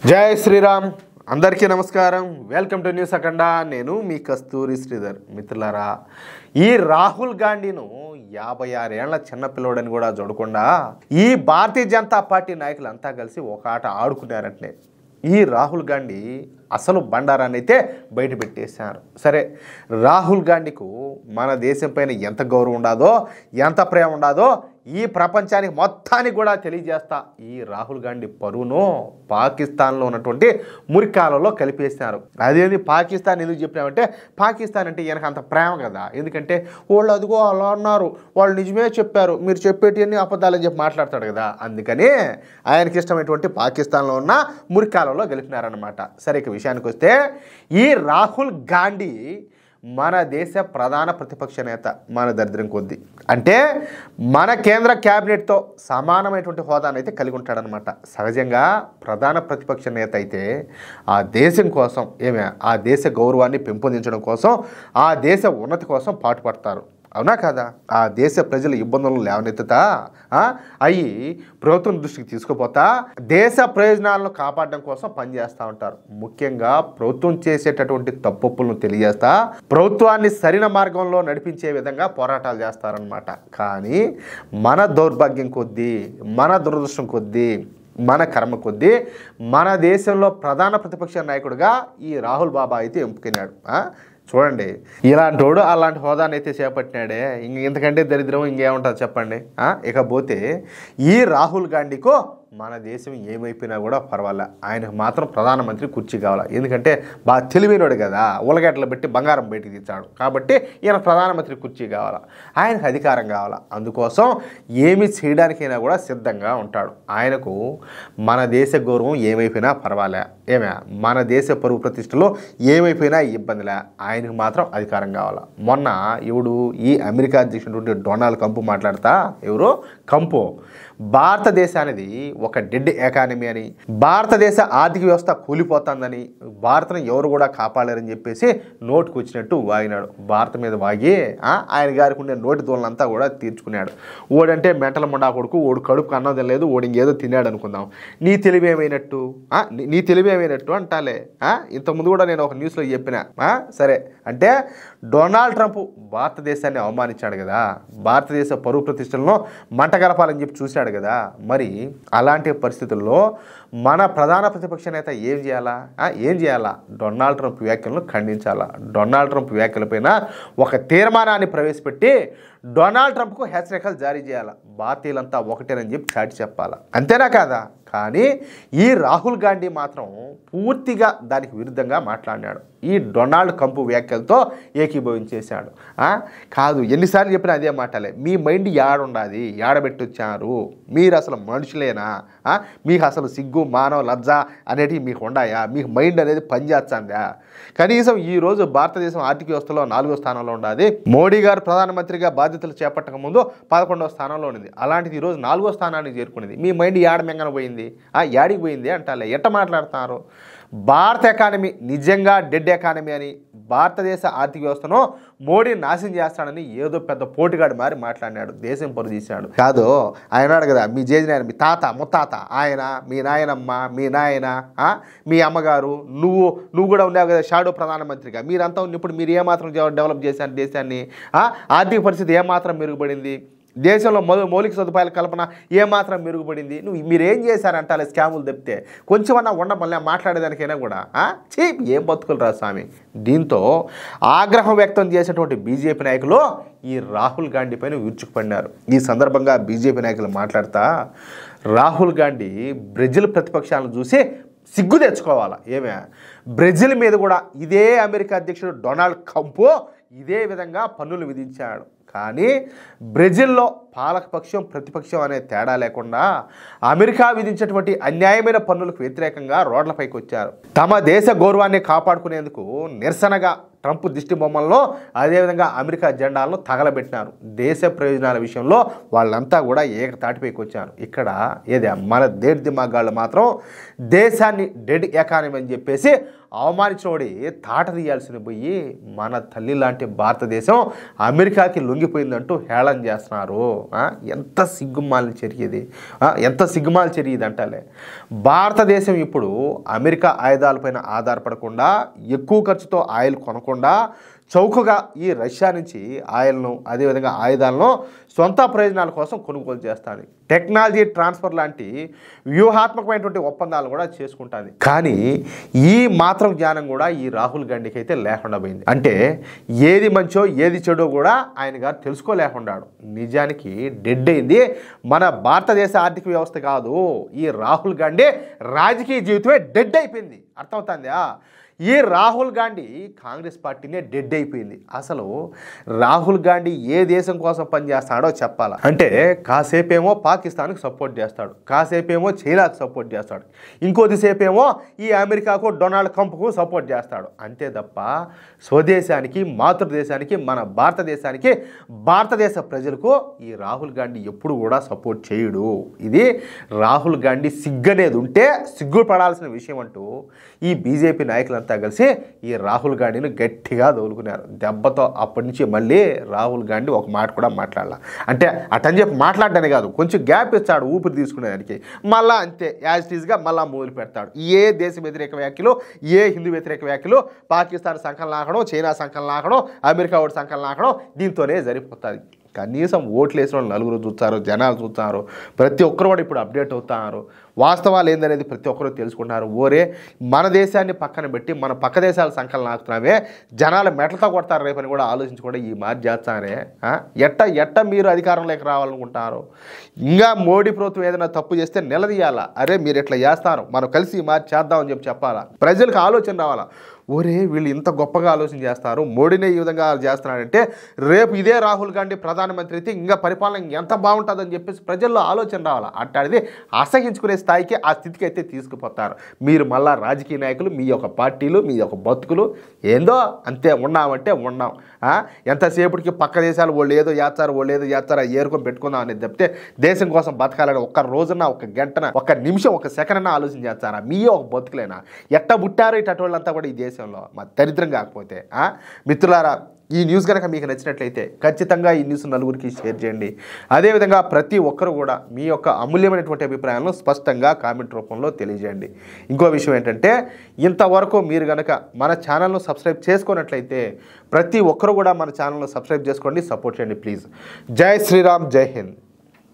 జై శ్రీరామ్ అందరికీ నమస్కారం. వెల్కమ్ టు న్యూస్ అఖండ. నేను మీ కస్తూరి శ్రీధర్. మిత్రులారా, ఈ రాహుల్ గాంధీను 56 ఏళ్ల చిన్నపిల్లోడని కూడా చూడకుండా ఈ భారతీయ జనతా పార్టీ నాయకులంతా కలిసి ఒక ఆట ఆడుకున్నారంటే ఈ రాహుల్ గాంధీ అసలు బండారాన్ని అయితే బయట పెట్టేశారు. సరే, రాహుల్ గాంధీకు మన దేశం పైన ఎంత గౌరవం ఉండాదో, ఎంత ప్రేమ ఉండాదో ఈ ప్రపంచానికి మొత్తానికి కూడా తెలియజేస్తా. ఈ రాహుల్ గాంధీ పరువును పాకిస్తాన్లో ఉన్నటువంటి మురికాలలో కలిపేసినారు. అదేంది పాకిస్తాన్ ఎందుకు చెప్పినామంటే, పాకిస్తాన్ అంటే ఈయనకు అంత ప్రేమ కదా. ఎందుకంటే వాళ్ళు అదిగో అలా అన్నారు, వాళ్ళు నిజమే చెప్పారు, మీరు చెప్పేటివన్నీ అబద్ధాలని చెప్పి మాట్లాడతాడు కదా. అందుకని ఆయనకి ఇష్టమైనటువంటి పాకిస్తాన్లో ఉన్న మురికాలలో గెలిపినారనమాట. సరే, ఇక విషయానికి వస్తే ఈ రాహుల్ గాంధీ మన దేశ ప్రధాన ప్రతిపక్ష నేత. మన దరిద్రం కొద్దీ అంటే మన కేంద్ర క్యాబినెట్తో సమానమైనటువంటి హోదాను అయితే కలిగి ఉంటాడనమాట. సహజంగా ప్రధాన ప్రతిపక్ష నేత అయితే ఆ దేశం కోసం ఆ దేశ గౌరవాన్ని పెంపొందించడం కోసం, ఆ దేశ ఉన్నతి కోసం పాటుపడతారు. అవునా కాదా? ఆ దేశ ప్రజల ఇబ్బందులను లేవనెత్తుతా అవి ప్రభుత్వం దృష్టికి తీసుకుపోతా దేశ ప్రయోజనాలను కాపాడడం కోసం పనిచేస్తూ ఉంటారు. ముఖ్యంగా ప్రభుత్వం చేసేటటువంటి తప్పులను తెలియజేస్తా ప్రభుత్వాన్ని సరైన మార్గంలో నడిపించే విధంగా పోరాటాలు చేస్తారనమాట. కానీ మన దౌర్భాగ్యం కొద్దీ, మన దురదృష్టం కొద్దీ, మన కర్మ కొద్దీ మన దేశంలో ప్రధాన ప్రతిపక్ష నాయకుడిగా ఈ రాహుల్ బాబా అయితే ఎంపుకున్నాడు. చూడండి, ఇలాంటి వాడు అలాంటి హోదాని అయితే చేపట్టినాడే, ఇంతకంటే దరిద్రం ఇంకేముంటుంది చెప్పండి. ఇకపోతే ఈ రాహుల్ గాంధీకో మన దేశం ఏమైపోయినా కూడా పర్వాలే, ఆయనకు మాత్రం ప్రధానమంత్రి కుర్చీ కావాలి. ఎందుకంటే బాగా తెలివైనడు కదా, ఉలగడ్డలు పెట్టి బంగారం బయటికి తెచ్చాడు కాబట్టి ఈయన ప్రధానమంత్రి కుర్చీ కావాలా, ఆయనకు అధికారం కావాలా. అందుకోసం ఏమి చేయడానికైనా కూడా సిద్ధంగా ఉంటాడు. ఆయనకు మన దేశ గౌరవం ఏమైపోయినా పర్వాలే, మన దేశ పరువు ప్రతిష్టలో ఏమైపోయినా ఇబ్బందిలే, ఆయనకు మాత్రం అధికారం కావాలా. మొన్న ఈ అమెరికా అధ్యక్షుడు డొనాల్డ్ ట్రంప్ మాట్లాడతా కంపు భారతదేశానికి ఒక డెడ్ ఎకానమీ అని, భారతదేశ ఆర్థిక వ్యవస్థ కూలిపోతుందని, భారత్ను ఎవరు కూడా కాపాడలేరని చెప్పేసి నోటుకు వచ్చినట్టు వాగినాడు. భారత మీద వాగి ఆయన గారికి ఉండే నోటి దూలంతా కూడా తీర్చుకున్నాడు. ఓడంటే మెంటల ముండా కొడుకు, ఓడు కడుపుకు అన్నం తినలేదు, ఓడి ఇంకేదో తిన్నాడు అనుకుందాం. నీ తెలివేమైనట్టు అంటాలే. ఇంతకుముందు కూడా నేను ఒక న్యూస్లో చెప్పిన. సరే, అంటే డొనాల్డ్ ట్రంప్ భారతదేశాన్ని అవమానించాడు కదా, భారతదేశ పరువు ప్రతిష్టలను మంటగలపాలని చెప్పి చూశాడు కదా. మరి అలాంటి పరిస్థితుల్లో మన ప్రధాన ప్రతిపక్ష నేత ఏం చేయాలా? డొనాల్డ్ ట్రంప్ వ్యాఖ్యలను ఖండించాలా. డొనాల్డ్ ట్రంప్ వ్యాఖ్యలపైన ఒక తీర్మానాన్ని ప్రవేశపెట్టి డొనాల్డ్ ట్రంప్కు హెచ్చరికలు జారీ చేయాలి. భారతీయులంతా ఒకటేనని చెప్పి చాటి చెప్పాలా. అంతేనా కాదా? కానీ ఈ రాహుల్ గాంధీ మాత్రం పూర్తిగా దానికి విరుద్ధంగా మాట్లాడినాడు. ఈ డొనాల్డ్ ట్రంప్ వ్యాఖ్యలతో ఏకీభవించేశాడు. కాదు, ఎన్నిసార్లు చెప్పినా అదే మాటలే. మీ మైండ్ యాడుండాది, యాడబెట్టొచ్చారు, మీరు అసలు మనుషులేనా? మీకు అసలు సిగ్గు, మానవ, లజ్జ అనేటివి మీకు ఉండాయా? మీకు మైండ్ అనేది పనిచేస్తుందా? కనీసం ఈరోజు భారతదేశం ఆర్థిక వ్యవస్థలో 4వ స్థానంలో ఉండాది. మోడీ గారు ప్రధానమంత్రిగా బాధ్యతలు చేపట్టక ముందు 11వ స్థానంలో ఉంది. అలాంటిది ఈరోజు 4వ స్థానానికి చేరుకునేది. మీ మైండ్ యాడమెంగన పోయింది, యాడికి పోయింది అంటాలే. ఎట్ట మాట్లాడుతున్నారు? భారత ఎకానమీ నిజంగా డెడ్ ఎకానమీ అని, భారతదేశ ఆర్థిక వ్యవస్థను మోడీ నాశనం చేస్తాడని ఏదో పెద్ద పోటుగాడు మారి మాట్లాడినాడు, దేశం పరువు తీశాడు. కాదు, ఆయనాడు కదా, మీ జేజనాయన, మీ తాత, ముత్తాత, ఆయన, మీ నాయనమ్మ, మీ నాయన, మీ అమ్మగారు, నువ్వు కూడా ఉన్నావు కదా షాడో ప్రధానమంత్రిగా. మీరంతా ఉన్నప్పుడు మీరు ఏమాత్రం డెవలప్ చేశారు దేశాన్ని? ఆర్థిక పరిస్థితి ఏమాత్రం మెరుగుపడింది? దేశంలో మౌలిక సదుపాయాల కల్పన ఏమాత్రం మెరుగుపడింది? మీరేం చేశారంటాలే స్కాములు తప్పితే కొంచెమన్నా ఉండమల్లా మాట్లాడేదానికైనా కూడా ఏం బతుకులు రా స్వామి. దీంతో ఆగ్రహం వ్యక్తం చేసేటువంటి బీజేపీ నాయకులు ఈ రాహుల్ గాంధీ పైన విరుచుకుపడినారు. ఈ సందర్భంగా బీజేపీ నాయకులు మాట్లాడతా రాహుల్ గాంధీ బ్రెజిల్ ప్రతిపక్షాలను చూసి సిగ్గు తెచ్చుకోవాలా. బ్రెజిల్ మీద కూడా ఇదే అమెరికా అధ్యక్షుడు డొనాల్డ్ ట్రంప్ ఇదే విధంగా పన్నులు విధించాడు. కానీ బ్రెజిల్లో పాలకపక్షం ప్రతిపక్షం అనే తేడా లేకుండా అమెరికా విధించినటువంటి అన్యాయమైన పన్నులకు వ్యతిరేకంగా రోడ్లపైకి వచ్చారు. తమ దేశ గౌరవాన్ని కాపాడుకునేందుకు నిరసనగా ట్రంప్ దిష్టి బొమ్మలను అదేవిధంగా అమెరికా జెండాలను తగలబెట్టినారు. దేశ ప్రయోజనాల విషయంలో వాళ్ళంతా కూడా ఏకతాటిపైకి వచ్చారు. ఇక్కడ ఏదే మన దేశ దిమాగాళ్ళు మాత్రం దేశాన్ని డెడ్ ఎకానమీ అని చెప్పేసి అవమానించినోడి తాట తీయాల్సిన పోయి మన తల్లి లాంటి భారతదేశం అమెరికాకి లొంగిపోయిందంటూ హేళన చేస్తున్నారు. ఎంత సిగ్గుమాలిన చర్య ఇది, ఎంత సిగ్గుమాలిన చర్య ఇది అంటాలే. భారతదేశం ఇప్పుడు అమెరికా ఆయుధాలపైన ఆధారపడకుండా, ఎక్కువ ఖర్చుతో ఆయిల్ కొనకుండా చౌకగా ఈ రష్యా నుంచి ఆయిల్ను అదేవిధంగా ఆయుధాలను సొంత ప్రయోజనాల కోసం కొనుగోలు చేస్తుంది. టెక్నాలజీ ట్రాన్స్ఫర్ లాంటి వ్యూహాత్మకమైనటువంటి ఒప్పందాలు కూడా చేసుకుంటుంది. కానీ ఈ మాత్రం జ్ఞానం కూడా ఈ రాహుల్ గాంధీకి అయితే లేకుండా పోయింది. అంటే ఏది మంచో ఏది చెడో కూడా ఆయన గారు తెలుసుకోలేకున్నాడు. నిజానికి డెడ్ అయింది మన భారతదేశ ఆర్థిక వ్యవస్థ కాదు, ఈ రాహుల్ గాంధీ రాజకీయ జీవితమే డెడ్ అయిపోయింది. అర్థమవుతుందా? ఈ రాహుల్ గాంధీ కాంగ్రెస్ పార్టీనే డెడ్ అయిపోయింది. అసలు రాహుల్ గాంధీ ఏ దేశం కోసం పనిచేస్తాడో చెప్పాలా. అంటే కాసేపేమో పాకిస్తాన్కి సపోర్ట్ చేస్తాడు, కాసేపేమో చైనాకు సపోర్ట్ చేస్తాడు, ఇంకొద్దిసేపేమో ఈ అమెరికాకు డొనాల్డ్ ట్రంప్కు సపోర్ట్ చేస్తాడు. అంతే తప్ప స్వదేశానికి, మాతృదేశానికి, మన భారతదేశానికి, భారతదేశ ప్రజలకు ఈ రాహుల్ గాంధీ ఎప్పుడు కూడా సపోర్ట్ చేయడు. ఇది రాహుల్ గాంధీ సిగ్గనేది ఉంటే సిగ్గుపడాల్సిన విషయం అంటూ ఈ బీజేపీ నాయకులంతా కలిసి ఈ రాహుల్ గాంధీని గట్టిగా దోలుకున్నారు. దెబ్బతో అప్పటి నుంచి మళ్ళీ రాహుల్ గాంధీ ఒక మాట కూడా మాట్లాడాల. అంటే అటని చెప్పి మాట్లాడడానికి కాదు, కొంచెం గ్యాప్ ఇస్తాడు ఊపిరి తీసుకునేదానికి. మళ్ళీ అంతే యాజ్ ఇట్ ఈజ్గా మళ్ళీ మొదలు పెడతాడు. ఏ దేశ వ్యతిరేక వ్యాఖ్యలు, ఏ హిందూ వ్యతిరేక వ్యాఖ్యలు, పాకిస్తాన్ సంకలనం లాగడం, చైనా సంకలనం లాగడం, అమెరికా ఓటు సంకలనం లాగడం, దీంతోనే సరిపోతుంది. కనీసం ఓట్లు వేసిన వాళ్ళు నలుగురు చూస్తారు, జనాలు చూస్తారు, ప్రతి ఒక్కరు కూడా ఇప్పుడు అప్డేట్ అవుతున్నారు. వాస్తవాలు ఏందనేది ప్రతి ఒక్కరు తెలుసుకుంటున్నారు. ఓరే మన దేశాన్ని పక్కన పెట్టి మన పక్క దేశాల సంకలనం ఆగుతున్నామే, జనాలు మెట్లతో కొడతారు రేపని కూడా ఆలోచించుకుంటే ఈ మాట చేస్తానే. ఎట్ట మీరు అధికారంలోకి రావాలనుకుంటారు? ఇంకా మోడీ ప్రభుత్వం ఏదైనా తప్పు చేస్తే నిలదీయాలా, అరే మీరు ఇట్లా చేస్తారు, మనం కలిసి ఈ మాట చేద్దామని చెప్పాలా. ప్రజలకు ఆలోచన రావాలా, ఓరే వీళ్ళు ఇంత గొప్పగా ఆలోచన చేస్తారు, మోడీనే ఈ విధంగా చేస్తున్నాడంటే రేపు ఇదే రాహుల్ గాంధీ ప్రధానమంత్రి అయితే ఇంకా పరిపాలన ఎంత బాగుంటుందని చెప్పేసి ప్రజల్లో ఆలోచన రావాలి. అట్లాంటిది అసహించుకునే స్థాయికి, ఆ స్థితికి అయితే తీసుకుపోతారు. మీరు మళ్ళా రాజకీయ నాయకులు, మీ యొక్క పార్టీలు, మీ యొక్క బతుకులు ఏందో అంతే ఉన్నామంటే ఉన్నాం. ఎంతసేపటికి పక్క దేశాలు వాళ్ళు ఏదో చేస్తారు, వాళ్ళు ఏదో చేస్తారు, ఏరుకొని పెట్టుకుందాం అనేది తప్పితే దేశం కోసం బతకాలని ఒక్క రోజున, ఒక గంటన, ఒక నిమిషం, ఒక సెకండ్ అన్న ఆలోచన చేస్తారా? మీయే ఒక బతుకులేనా? ఎట్ట పుట్టారు ఇటోళ్ళంతా కూడా ఈ దేశంలో, మా దరిద్రం కాకపోతే. మిత్రులారా, ఈ న్యూస్ కనుక మీకు నచ్చినట్లయితే ఖచ్చితంగా ఈ న్యూస్ నలుగురికి షేర్ చేయండి. అదేవిధంగా ప్రతి ఒక్కరు కూడా మీ యొక్క అమూల్యమైనటువంటి అభిప్రాయాలను స్పష్టంగా కామెంట్ రూపంలో తెలియజేయండి. ఇంకో విషయం ఏంటంటే, ఇంతవరకు మీరు కనుక మన ఛానల్ను సబ్స్క్రైబ్ చేసుకున్నట్లయితే ప్రతి ఒక్కరు కూడా మన ఛానల్ను సబ్స్క్రైబ్ చేసుకోండి, సపోర్ట్ చేయండి ప్లీజ్. జై శ్రీరామ్, జై హింద్.